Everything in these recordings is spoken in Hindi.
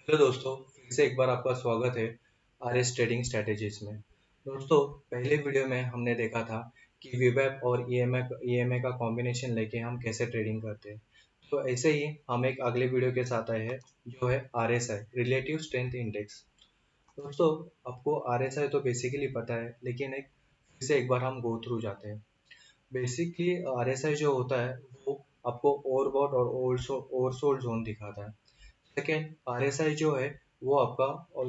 हेलो दोस्तों, फिर से एक बार आपका स्वागत है आरएस ट्रेडिंग स्ट्रेटेजीज में। दोस्तों, पहले वीडियो में हमने देखा था कि वीवैप और ईएमए का कॉम्बिनेशन लेके हम कैसे ट्रेडिंग करते हैं। तो ऐसे ही हम एक अगले वीडियो के साथ आए हैं जो है आरएसआई रिलेटिव स्ट्रेंथ इंडेक्स। दोस्तों, आपको आरएसआई तो बेसिकली पता है, लेकिन फिर से एक बार हम गो थ्रू जाते हैं। बेसिकली आरएसआई जो होता है वो आपको ओवरबॉट और ओवरसोल्ड जोन दिखाता है। सेकेंड, आरएसआई जो है वो आपका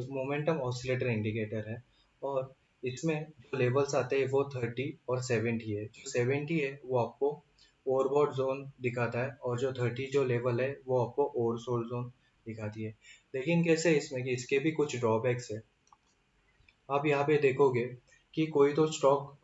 मोमेंटम ऑसिलेटर इंडिकेटर है, और इसमें जो लेवल्स आते हैं वो 30 और 70 है। जो 70 है वो आपको ओवरबॉट जोन दिखाता है, और जो 30 जो लेवल है वो आपको ओवरसोल्ड जोन दिखाती है। लेकिन कैसे इसमें कि इसके भी कुछ ड्रॉबैक्स है। आप यहाँ पे देखोगे कि कोई तो स्टॉक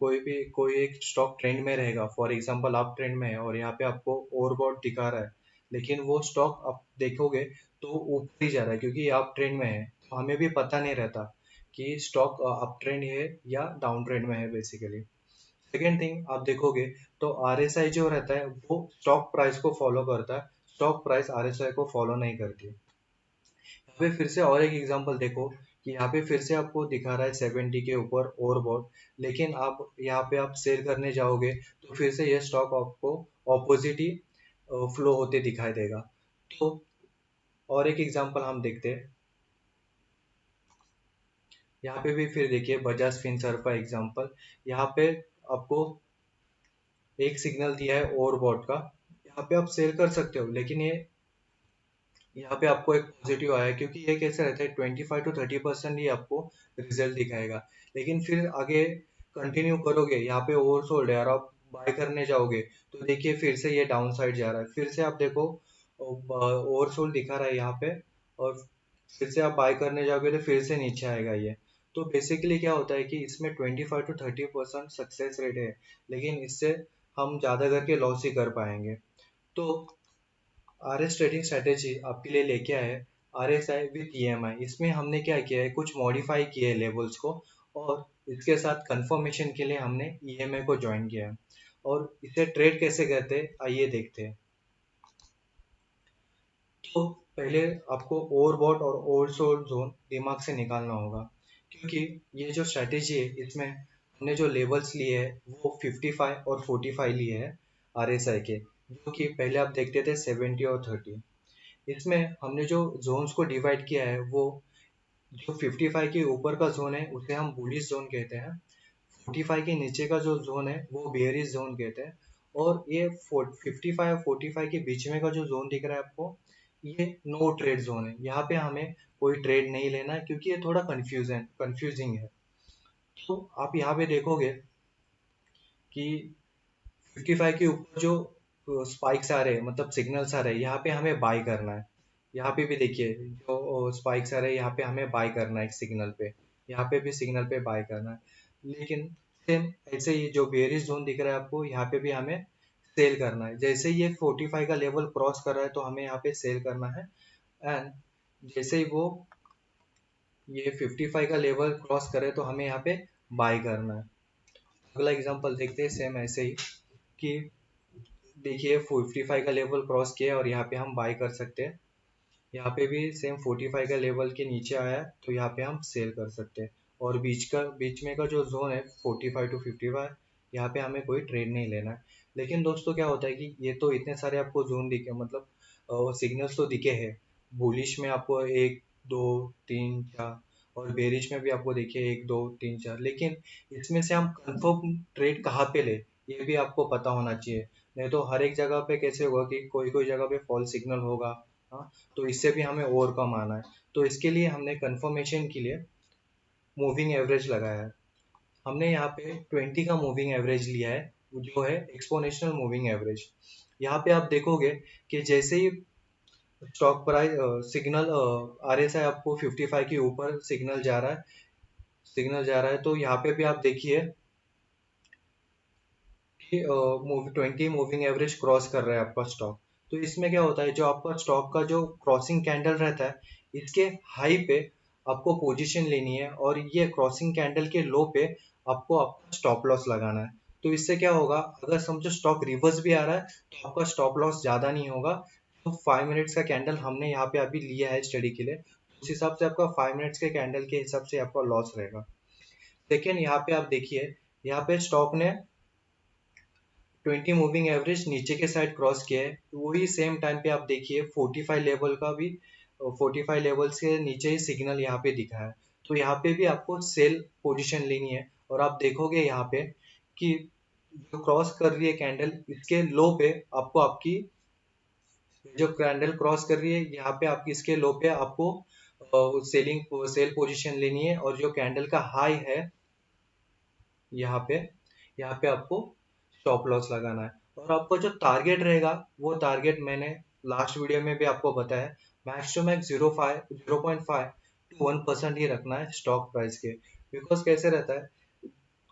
कोई एक स्टॉक ट्रेंड में रहेगा। फॉर एग्जांपल आप ट्रेंड में है और यहाँ पे आपको ओवरबॉट दिखा रहा है, लेकिन वो स्टॉक आप देखोगे तो ऊपर ही जा रहा है, क्योंकि आप ट्रेंड में है तो हमें भी पता नहीं रहता कि स्टॉक अप ट्रेंड है या डाउन ट्रेंड में है बेसिकली। सेकेंड थिंग आप देखोगे तो आरएसआई जो रहता है वो स्टॉक प्राइस को फॉलो करता है, स्टॉक प्राइस आरएसआई को फॉलो नहीं करती। यहाँ पे फिर से और एक एग्जांपल देखो कि यहाँ पे फिर से आपको दिखा रहा है 70 के ऊपर ओवरबॉट, लेकिन आप यहाँ पे आप सेल करने जाओगे तो फिर से ये स्टॉक आपको ऑपोजिट ही फ्लो होते दिखाई देगा। तो और एक एग्जांपल हम देखते हैं। यहाँ पे भी फिर देखिए बजाज फिनसर्व का एग्जांपल। यहाँ पे आपको एक सिग्नल दिया है ओवरबॉट का, यहाँ पे आप सेल कर सकते हो, लेकिन ये यहाँ पे आपको एक पॉजिटिव आया है, क्योंकि ये कैसे रहता है 25 to 30% ही आपको रिजल्ट दिखाएगा। लेकिन फिर आगे कंटिन्यू करोगे, यहाँ पे ओवरसोल्ड है और आप बाय करने जाओगे तो देखिए फिर से ये डाउन साइड जा रहा है। फिर से आप देखो ओवरसोल्ड दिखा रहा है यहाँ पे, और फिर से आप बाय करने जाओगे तो फिर से नीचे आएगा ये। तो बेसिकली क्या होता है कि इसमें 25 to 30% सक्सेस रेट है, लेकिन इससे हम ज़्यादा करके लॉस ही कर पाएंगे। तो आरएस ट्रेडिंग स्ट्रेटेजी आपके लिए लेके आए आरएसआई विथ ईएमआई। इसमें हमने क्या किया है, कुछ मॉडिफाई किए हैं लेवल्स को, और इसके साथ कंफर्मेशन के लिए हमने ईएमआई को ज्वाइन किया है। और इसे ट्रेड कैसे करते हैं आइए देखते हैं। तो पहले आपको ओवरबॉट और ओवरसोल्ड जोन दिमाग से निकालना होगा, क्योंकि ये जो स्ट्रेटेजी है इसमें हमने जो लेवल्स लिए हैं वो 55 और 45 लिए हैं आरएसआई के, जो कि पहले आप देखते थे 70 और 30। इसमें हमने जो जोन्स को डिवाइड किया है वो जो 55 के ऊपर का जोन है उसे हम बुलिश जोन कहते हैं, 45 के नीचे का जो जोन है वो बेयरिश जोन कहते हैं, और ये 55 और 45 के बीच में का जो जोन दिख रहा है आपको, ये नो ट्रेड जोन है। यहाँ पे हमें कोई ट्रेड नहीं लेना है, क्योंकि ये थोड़ा कंफ्यूजिंग है। तो आप यहाँ पे देखोगे कि 55 के ऊपर जो स्पाइक्स आ रहे हैं, मतलब सिग्नल्स आ रहे हैं, यहाँ पे हमें बाय करना है। यहाँ पे भी देखिए जो स्पाइक्स आ रहे हैं, यहाँ पे हमें बाय करना है एक सिग्नल पे, यहाँ पे भी सिग्नल पे बाय करना है। लेकिन सेम ऐसे ही जो बेयरिश जोन दिख रहा है आपको, यहाँ पे भी हमें सेल करना है। जैसे ही ये 45 का लेवल क्रॉस कर रहा है तो हमें यहाँ पे सेल करना है, एंड जैसे ही वो ये 55 का लेवल क्रॉस करे तो हमें यहाँ पे बाय करना है। अगला एग्जांपल देखते हैं सेम ऐसे ही, कि देखिए 45 का लेवल क्रॉस किया और यहाँ पे हम बाय कर सकते हैं। यहाँ पे भी सेम 45 का लेवल के नीचे आया है तो यहाँ पे हम सेल कर सकते हैं। और बीच में का जो जोन है 45 to 55, यहाँ पे हमें कोई ट्रेड नहीं लेना है। लेकिन दोस्तों क्या होता है कि ये तो इतने सारे आपको जोन दिखे, मतलब सिग्नल्स तो दिखे हैं। बुलिश में आपको एक दो तीन चार, और बेरिश में भी आपको देखिए एक दो तीन चार, लेकिन इसमें से हम कंफर्म ट्रेड कहाँ पे ले ये भी आपको पता होना चाहिए। नहीं तो हर एक जगह पे कैसे होगा कि कोई कोई जगह पे फॉल्स सिग्नल होगा। हाँ, तो इससे भी हमें ओवरकम आना है। तो इसके लिए हमने कंफर्मेशन के लिए मूविंग एवरेज लगाया है। हमने यहाँ पे 20 का मूविंग एवरेज लिया है, जो है एक्सपोनेंशियल मूविंग एवरेज। यहाँ पे आप देखोगे कि जैसे ही स्टॉक प्राइस सिग्नल आरएसआई आपको 55 के ऊपर सिग्नल जा रहा है तो यहाँ पे भी आप देखिए कि 20 मूविंग एवरेज क्रॉस कर रहा है आपका स्टॉक। तो इसमें क्या होता है, जो आपका स्टॉक का जो क्रॉसिंग कैंडल रहता है इसके हाई पे आपको पोजीशन लेनी है, और ये क्रॉसिंग कैंडल के लो पे आपको आपका स्टॉप लॉस लगाना है। तो इससे क्या होगा, अगर समझो स्टॉक रिवर्स भी आ रहा है तो आपका स्टॉप लॉस ज़्यादा नहीं होगा, तो 5 मिनट्स का कैंडल हमने यहाँ पे अभी लिया है स्टडी के लिए, उस हिसाब से आपका 5 मिनट्स के कैंडल के हिसाब से आपका लॉस रहेगा। सेकेंड, यहाँ पे आप देखिए, यहाँ पे स्टॉक ने 20 मूविंग एवरेज नीचे के साइड क्रॉस किया है, तो वही सेम टाइम पे आप देखिए 45 लेवल का भी, 45 लेवल से नीचे ही सिग्नल यहाँ पे दिखा है। तो यहाँ पे भी आपको सेल पोजीशन लेनी है, और आप देखोगे यहाँ पे कि जो क्रॉस कर रही है कैंडल, इसके लो पे आपको आपकी जो कैंडल क्रॉस कर रही है यहाँ पे आपकी, इसके लो पे आपको सेल पोजीशन लेनी है, और जो कैंडल का हाई है यहाँ पे, यहाँ पे आपको स्टॉप लॉस लगाना है। और आपका जो टारगेट रहेगा, वो टारगेट मैंने लास्ट वीडियो में भी आपको बताया, मैक्स टू मैक्स 0.5 to 1% ही रखना है स्टॉक प्राइस के। बिकॉज कैसे रहता है,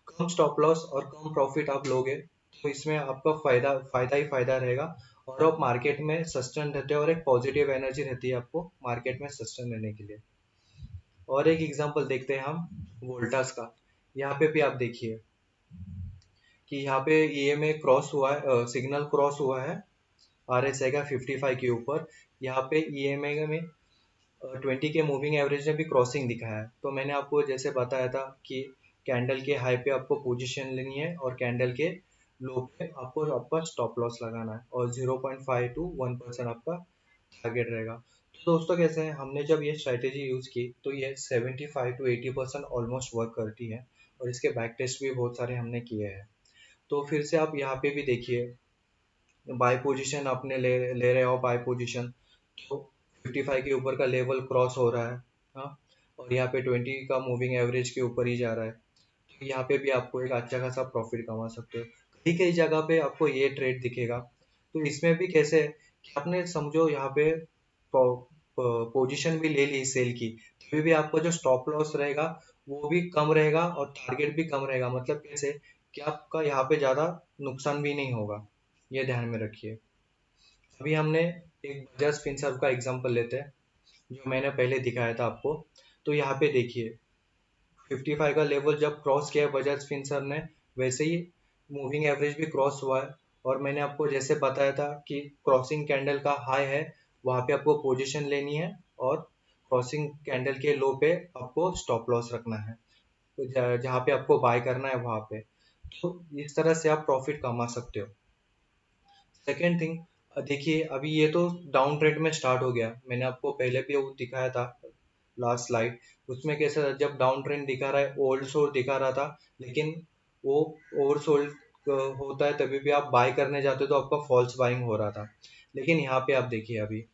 कम स्टॉप लॉस और कम प्रॉफिट आप लोगे तो इसमें आपका फायदा ही फायदा रहेगा, और आप मार्केट में सस्टेन रहते हैं, और एक पॉजिटिव एनर्जी रहती है आपको मार्केट में सस्टेन रहने के लिए। और एक एग्जांपल देखते हैं हम वोल्टास का। यहाँ पे भी आप देखिए कि यहाँ पे ईएमए क्रॉस हुआ है, सिग्नल क्रॉस हुआ है आरएसआई का 55 के ऊपर। यहाँ पे ईएमए में 20 के मूविंग एवरेज ने भी क्रॉसिंग दिखाया है। तो मैंने आपको जैसे बताया था कि कैंडल के हाई पे आपको पोजीशन लेनी है, और कैंडल के लो पे आपको आपका स्टॉप लॉस लगाना है, और 0.5 to 1% आपका टारगेट रहेगा। तो दोस्तों कैसे है, हमने जब ये स्ट्रैटेजी यूज की तो ये 75 to 80% ऑलमोस्ट वर्क करती है, और इसके बैक टेस्ट भी बहुत सारे हमने किए हैं। तो फिर से आप यहाँ पे भी देखिए, बाय पोजीशन आपने ले रहे हो बाय पोजीशन, तो 55 के ऊपर का लेवल क्रॉस हो रहा है, हाँ, और यहाँ पे 20 का मूविंग एवरेज के ऊपर ही जा रहा है, तो यहाँ पे भी आपको एक अच्छा खासा प्रॉफिट कमा सकते हो। कई कई जगह पे आपको ये ट्रेड दिखेगा। तो इसमें भी कैसे है कि आपने समझो यहाँ पे पोजीशन भी ले ली सेल की, फिर भी आपको जो स्टॉप लॉस रहेगा वो भी कम रहेगा, और टारगेट भी कम रहेगा। मतलब कैसे कि आपका यहाँ पे ज्यादा नुकसान भी नहीं होगा, ये ध्यान में रखिए। अभी हमने एक बजाज फिनसर्व का एग्जांपल लेते हैं, जो मैंने पहले दिखाया था आपको। तो यहाँ पे देखिए 55 का लेवल जब क्रॉस किया है बजाज फिनसर्व ने, वैसे ही मूविंग एवरेज भी क्रॉस हुआ है, और मैंने आपको जैसे बताया था कि क्रॉसिंग कैंडल का हाई है, वहाँ पे आपको पोजीशन लेनी है, और क्रॉसिंग कैंडल के लो पे आपको स्टॉप लॉस रखना है, तो जहाँ पे आपको बाय करना है वहाँ पे। तो इस तरह से आप प्रॉफिट कमा सकते हो। सेकेंड थिंग, देखिए अभी ये तो डाउन ट्रेंड में स्टार्ट हो गया, मैंने आपको पहले भी वो दिखाया था लास्ट स्लाइड। उसमें कैसा था, जब डाउन ट्रेंड दिखा रहा है, ओल्ड सोल्ड दिखा रहा था, लेकिन वो ओवर सोल्ड होता है तभी भी आप बाय करने जाते हो तो आपका फॉल्स बाइंग हो रहा था। लेकिन यहाँ पे आप देखिए, अभी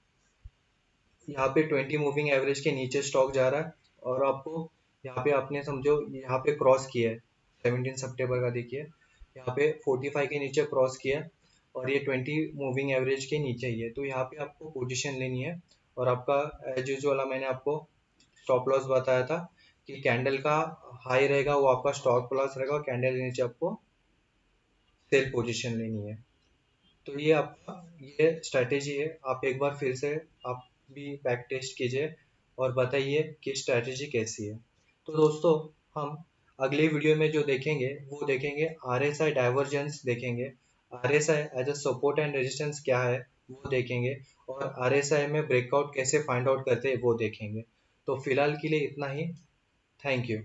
यहाँ पे 20 मूविंग एवरेज के नीचे स्टॉक जा रहा है, और आपको यहाँ पे आपने समझो यहाँ पे क्रॉस किया है 17 सितंबर का, देखिए यहाँ पे 45 के नीचे क्रॉस किया है, और ये 20 मूविंग एवरेज के नीचे ही है। तो यहाँ पे आपको पोजीशन लेनी है, और आपका एज यूजुअल मैंने आपको स्टॉप लॉस बताया था कि कैंडल का हाई रहेगा वो आपका स्टॉप लॉस रहेगा, और कैंडल के नीचे आपको सेल पोजीशन लेनी है। तो ये आपका ये स्ट्रैटेजी है। आप एक बार फिर से आप भी बैक टेस्ट कीजिए, और बताइए कि स्ट्रैटेजी कैसी है। तो दोस्तों, हम अगले वीडियो में जो देखेंगे वो देखेंगे आरएसआई डाइवर्जेंस देखेंगे, RSI as a support and resistance क्या है वो देखेंगे, और आरएसआई में ब्रेकआउट कैसे फाइंड आउट करते हैं वो देखेंगे। तो फिलहाल के लिए इतना ही। Thank you.